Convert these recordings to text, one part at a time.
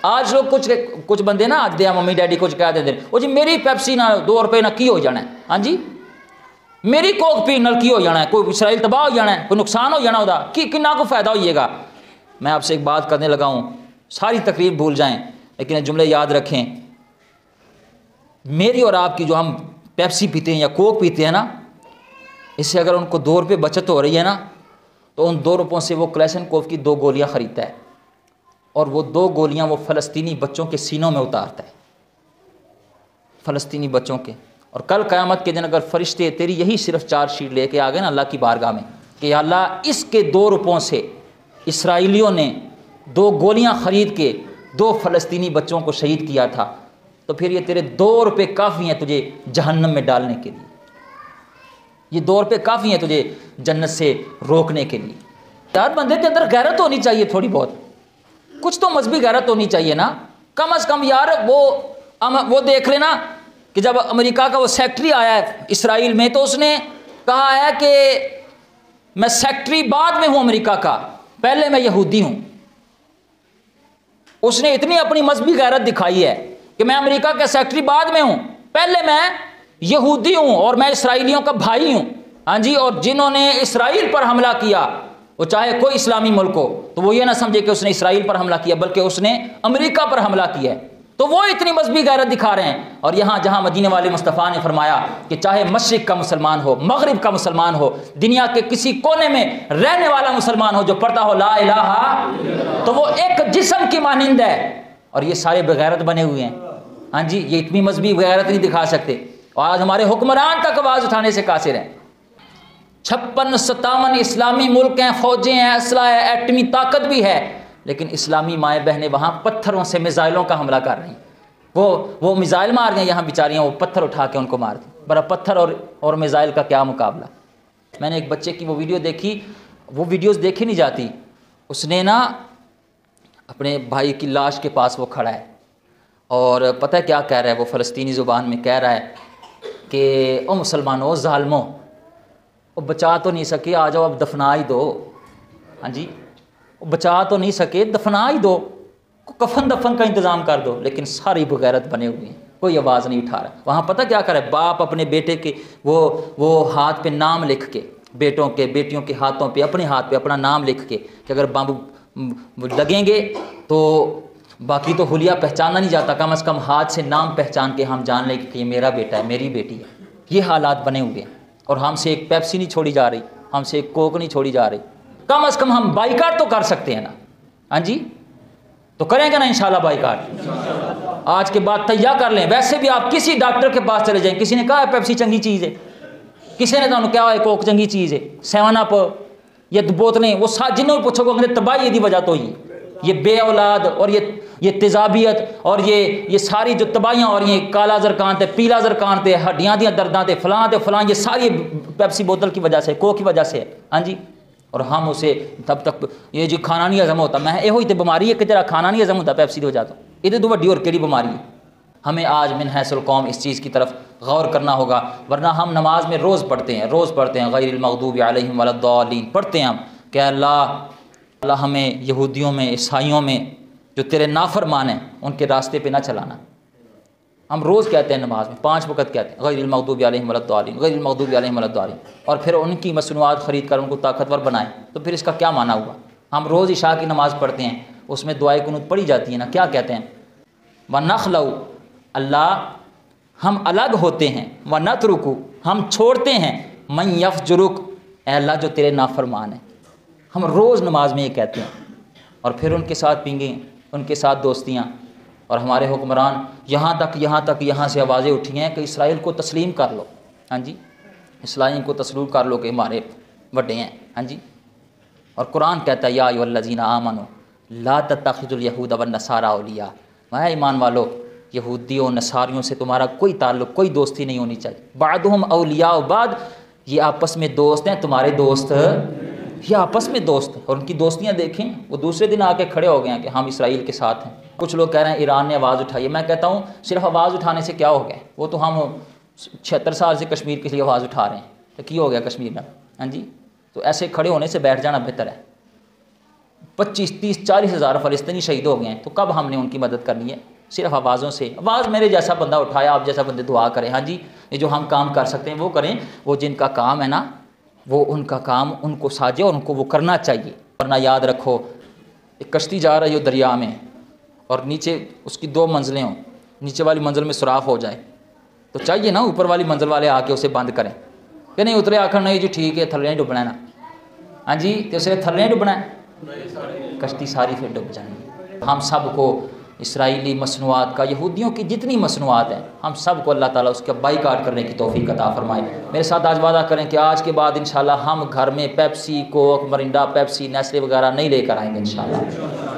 آج لوگ کچھ بندے نا آج دیا ممی ڈیڈی کچھ کہہ دیں وہ جی میری پیپسی نہ 2 روپے نہ کی ہو جانا ہے، ہاں جی میری کوک پی نل کی ہو جانا ہے، کوئی اسرائیل تباہ ہو جانا ہے، کوئی نقصان ہو جانا ہوتا کہ کنا کو فائدہ ہوئیے گا۔ میں آپ سے ایک بات کرنے لگا ہوں، ساری تقریر بھول جائیں لیکن جملے یاد رکھیں، میری اور آپ کی جو ہم پیپسی پیتے ہیں یا کوک پیتے ہیں نا، اس سے اگر ان کو 2 روپے بچت ہو رہی ہے نا تو ان 2 روپوں سے وہ کلیشن کوف کی 2 گولیاں خریدتا ہے اور وہ 2 گولیاں وہ فلسطینی بچوں کے سینوں میں اتارتا ہے، فلسطینی بچوں کے۔ اور کل قیامت کے دن اگر فرشتے تیری یہی صرف 4 شیٹ لے کے آ گئے نا اللہ کی بارگاہ میں کہ یا اللہ اس کے 2 روپوں سے اسرائیلیوں نے 2 گولیاں خرید کے 2 فلسطینی بچوں کو شہید کیا تھا، تو پھر یہ تیرے 2 روپے کافی ہیں تجھے جہنم میں ڈالنے کے لیے، یہ 2 روپے کافی ہیں تجھے جنت سے روکنے کے لیے۔ یار بندے کے اندر غیرت ہونی چاہیے، تھوڑی بہت کچھ تو مذہبی غیرت ہونی چاہیے نا، کم از کم یار وہ دیکھ لینا کہ جب امریکہ کا وہ سیکٹری آیا ہے اسرائیل میں تو اس نے کہا ہے کہ میں سیکٹری بعد میں ہوں امریکہ کا، پہلے میں یہودی ہوں۔ اس نے اتنی اپنی مذہبی غیرت دکھائی ہے کہ میں امریکہ کا سیکٹری بعد میں ہوں، پہلے میں یہودی ہوں اور میں اسرائیلیوں کا بھائی ہوں، ہاں جی۔ اور جنہوں نے اسرائیل پر حملہ کیا وہ چاہے کوئی اسلامی ملک ہو تو وہ یہ نہ سمجھے کہ اس نے اسرائیل پر حملہ کیا بلکہ اس نے امریکہ پر حملہ کیا ہے، تو وہ اتنی مذہبی غیرت دکھا رہے ہیں۔ اور یہاں جہاں مدینے والے مصطفیٰ نے فرمایا کہ چاہے مشرق کا مسلمان ہو، مغرب کا مسلمان ہو، دنیا کے کسی کونے میں رہنے والا مسلمان ہو جو پڑھتا ہو لا الہ، تو وہ ایک جسم کی مانند ہے، اور یہ سارے بغیرت بنے ہوئے ہیں، ہاں جی۔ یہ اتنی مذہبی غیرت نہیں دکھا سکتے، اور آج ہمارے حکمران تک آواز اٹھانے سے قاصر ہیں۔ 56-57 اسلامی ملک ہیں، فوجیں ہیں، اسلحہ ہے، ایٹمی طاقت بھی ہے، لیکن اسلامی مائیں بہنیں وہاں پتھروں سے میزائلوں کا حملہ کر رہی ہیں، وہ میزائل مار رہی ہیں، یہاں بیچاریاں وہ پتھر اٹھا کے ان کو مار دیں۔ برا پتھر اور میزائل کا کیا مقابلہ۔ میں نے ایک بچے کی وہ ویڈیو دیکھی، وہ ویڈیوز دیکھی نہیں جاتی، اس نے نا اپنے بھائی کی لاش کے پاس وہ کھڑا ہے اور پتہ ہے کیا کہہ رہا ہے، وہ فلسطینی زبان میں کہہ رہا ہے کہ او مسلمانوں ظالموں، وہ بچا تو نہیں سکے، آ جاؤ اب دفنا ہی دو، ہاں جی، وہ بچا تو نہیں سکے دفنا ہی دو، کفن دفن کا انتظام کر دو، لیکن ساری بغیرت بنے ہوئے ہیں، کوئی آواز نہیں اٹھا رہا۔ وہاں پتہ کیا کرے، باپ اپنے بیٹے کے وہ ہاتھ پہ نام لکھ کے، بیٹوں کے بیٹیوں کے ہاتھوں پہ اپنے ہاتھ پہ اپنا نام لکھ کے کہ اگر بم لگیں گے تو باقی تو حلیہ پہچانا نہیں جاتا، کم از کم ہاتھ سے نام پہچان کے ہم جان لیں کہ یہ میرا بیٹا ہے، میری بیٹی ہے۔ یہ حالات بنے ہوئے ہیں، اور ہم سے ایک پیپسی نہیں چھوڑی جا رہی، ہم سے ایک کوک نہیں چھوڑی جا رہی، کم از کم ہم بائیکاٹ تو کر سکتے ہیں نا، ہاں جی، تو کریں گے نا انشاءاللہ بائیکاٹ، آج کے بعد تیار کر لیں۔ ویسے بھی آپ کسی ڈاکٹر کے پاس چلے جائیں، کسی نے کہا ہے پیپسی چنگی چیز ہے، کسی نے تو کیا ہے کوک چنگی چیز ہے، 7 اپ یہ بوتلیں، وہ جنہوں نے پوچھو گے تباہی دی وجہ تو یہ بے اولاد اور یہ تیزابیت اور یہ ساری جو تباہیاں اور یہ کالا زرکان تے پیلا زرکان تے ہڈیاں دیاں درداں تے فلاں یہ ساری پیپسی بوتل کی وجہ سے، کوک کی وجہ سے ہے، ہاں جی۔ اور ہم اسے تب تک یہ جی کھانا نہیں ہضم ہوتا، میں یہ تے بیماری ہے کہ تیرا کھانا نہیں ہضم ہوتا پیپسی دی وجہ تو، یہ تو بڑی اور کیڑی بیماری ہے۔ ہمیں آج من حیث القوم اس چیز کی طرف غور کرنا ہوگا، ورنہ ہم نماز میں روز پڑھتے ہیں غیر المغضوب علیہم ولا الضالین، پڑھتے ہیں ہم کہ اللہ ہمیں یہودیوں میں، عیسائیوں میں جو تیرے نافرمان ہیں ان کے راستے پہ نہ چلانا۔ ہم روز کہتے ہیں نماز میں 5 وقت کہتے ہیں غیر المغضوب علیہم ولا الضالین، غیر المغضوب علیہم ولا الضالین، اور پھر ان کی مصنوعات خرید کر ان کو طاقتور بنائیں، تو پھر اس کا کیا معنی ہوا؟ ہم روز عشاء کی نماز پڑھتے ہیں، اس میں دعائے قنوت پڑھی جاتی ہے نا، کیا کہتے ہیں؟ وَنَخْلَوْ، اللہ ہم الگ ہوتے ہیں، وَنَتْرُكُ، ہم چھوڑتے ہیں، مَن يَفْجُرُكَ، اے اللہ جو تیرے نافرمان ہیں۔ ہم روز نماز میں یہ کہتے ہیں، اور پھر ان کے ساتھ پینگیں، ان کے ساتھ دوستیاں، اور ہمارے حکمران یہاں سے آوازیں اٹھی ہیں کہ اسرائیل کو تسلیم کر لو، ہاں جی، اسرائیل کو تسلیم کر لو کہ ہمارے بڑے ہیں، ہاں جی۔ اور قرآن کہتا ہے یا ایھا الذین آمنوا لا تتخذوا اليہود والنصارى اولیاء، اے ایمان والو یہودی و نصاریوں سے تمہارا کوئی تعلق، کوئی دوستی نہیں ہونی چاہیے، بعضهم اولیاء بعض، یہ آپس میں دوست ہیں، تمہارے دوست یہ آپس میں دوست ہیں۔ اور ان کی دوستیاں دیکھیں، وہ دوسرے دن آ کے کھڑے ہو گئے ہیں کہ ہم اسرائیل کے ساتھ ہیں۔ کچھ لوگ کہہ رہے ہیں ایران نے آواز اٹھائی ہے، میں کہتا ہوں صرف آواز اٹھانے سے کیا ہو گیا، وہ تو ہم 76 سال سے کشمیر کے لیے آواز اٹھا رہے ہیں، تو کی ہو گیا کشمیر میں، ہاں جی، تو ایسے کھڑے ہونے سے بیٹھ جانا بہتر ہے۔ 25, 30, 40 ہزار فلسطینی شہید ہو گئے ہیں، تو کب ہم نے ان کی مدد کرنی ہے؟ صرف آوازوں سے. آواز میرے جیسا بندہ اٹھائے، آپ جیسا بندے دعا کریں. ہاں جی، یہ جو ہم کام کر سکتے ہیں وہ کریں. وہ جن کا کام ہے نا، وہ ان کا کام ان کو ساجے اور ان کو وہ کرنا چاہیے. ورنہ یاد رکھو، ایک کشتی جا رہی ہو دریا میں اور نیچے اس کی 2 منزلیں ہوں، نیچے والی منزل میں سوراخ ہو جائے تو چاہیے نا اوپر والی منزل والے آ کے اسے بند کریں کہ نہیں اترے آخر نہیں جی ٹھیک ہے تھلے نہیں ڈبنا ہے نا. ہاں جی، تو اسے تھلے نہیں ڈبنا ہے، کشتی ساری پھر ڈب جائیں گی. ہم سب کو اسرائیلی مصنوعات کا، یہودیوں کی جتنی مصنوعات ہیں، ہم سب کو اللہ تعالیٰ اس کا بائیکاٹ کرنے کی توفیق عطا فرمائے. میرے ساتھ آج وعدہ کریں کہ آج کے بعد انشاءاللہ ہم گھر میں پیپسی، کوک، مرنڈا، پیپسی، نیسلے وغیرہ نہیں لے کر آئیں گے انشاءاللہ.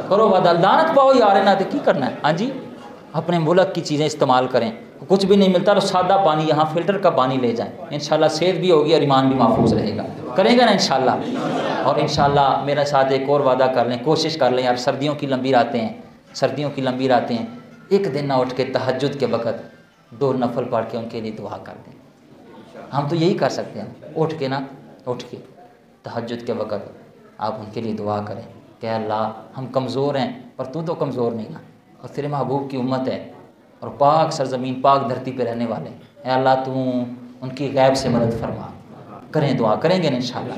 کرو وعدہ، لعنت پاؤ یار نہ تو کی کرنا ہے. ہاں جی، اپنے ملک کی چیزیں استعمال کریں. کچھ بھی نہیں ملتا تو سادہ پانی، یہاں فلٹر کا پانی لے جائیں. انشاءاللہ صحت بھی ہوگی اور ایمان بھی محفوظ رہے گا. کریں گے نا انشاءاللہ. اور انشاءاللہ میرے ساتھ ایک اور وعدہ کر لیں، کوشش کر لیں یار، سردیوں کی لمبی راتیں ہیں، سردیوں کی لمبی راتیں ہیں، ایک دن نہ اٹھ کے تہجد کے وقت 2 نفل پڑھ کے ان کے لیے دعا کر دیں. ہم تو یہی کر سکتے ہیں، اٹھ کے تہجد کے وقت آپ ان کے لیے دعا کریں کہ اللہ ہم کمزور ہیں پر تو کمزور نہیں نا، اور تیرے محبوب کی امت ہے اور پاک سرزمین پاک دھرتی پہ رہنے والے، اے اللہ تو ان کی غیب سے مدد فرما. کریں دعا، کریں گے انشاءاللہ.